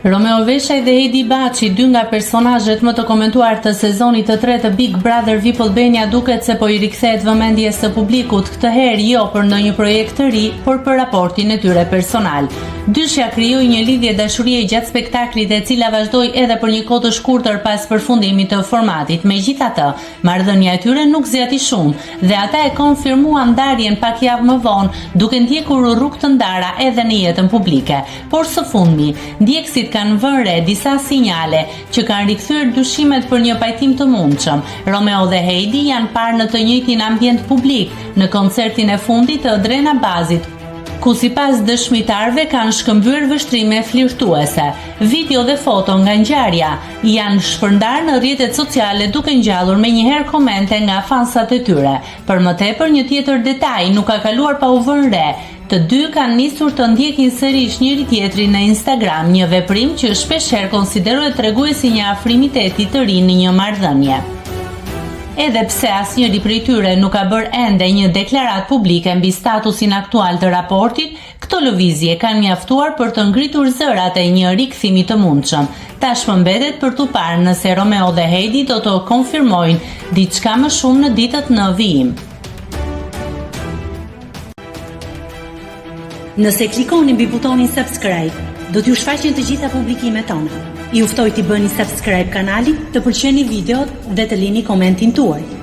Romeo Veshaj dhe Heidi Baçi, dy nga personazhet më të komentuar të sezonit të tretë të Big Brother VIP Albania, duket se po i rikthehet vëmendjes së publikut, këtë herë jo për ndonjë projekt të ri, por për raportin e tyre personal. Dyshja krijoi një lidhje dashurie gjatë spektaklit, e cila vazhdoi edhe për një kohë të shkurtër pas përfundimit të formatit. Megjithatë, marrëdhënia e tyre nuk zgjati shumë dhe ata e konfirmuan ndarjen pak javë më vonë, duke ndjekur rrugë të ndara edhe në jetën publike. Por së fundmi, ndjekësit kanë vënë re disa sinjale që kanë rikthyer dyshimet për një pajtim të mundshëm. Romeo dhe Heidi janë parë në të njëjtin ambient publik në koncertin e fundit të Drena Bazit, ku sipas dëshmitarëve kanë shkëmbyer vështrime flirtuese. Video dhe foto nga ngjarja janë shpërndarë në rrjetet sociale, duke ngjallur menjëherë komente nga fansat e tyre. Për më tepër, një tjetër detaj nuk ka kaluar pa u vënë re. Të dy kanë nisur të ndjekin sërish njëri tjetrin në Instagram, një veprim që shpeshherë konsiderohet treguesi një afrimiteti të ri në një marrëdhënie. Edhe pse asnjëri prej tyre nuk ka bërë ende një deklaratë publike mbi statusin aktual të raportit, këto lëvizje kanë mjaftuar për të ngritur zërat e një rikthimi të mundshëm. Tashmë mbetet për t'u parë nëse Romeo dhe Heidi do të konfirmojnë diçka më shumë në ditët në vijim. Nëse klikoni mbi butonin subscribe, do t'ju shfaqen të gjitha publikimet tona. Ju ftoj t'i bëni subscribe kanalit, të pëlqeni videot dhe të lini komentin tuaj.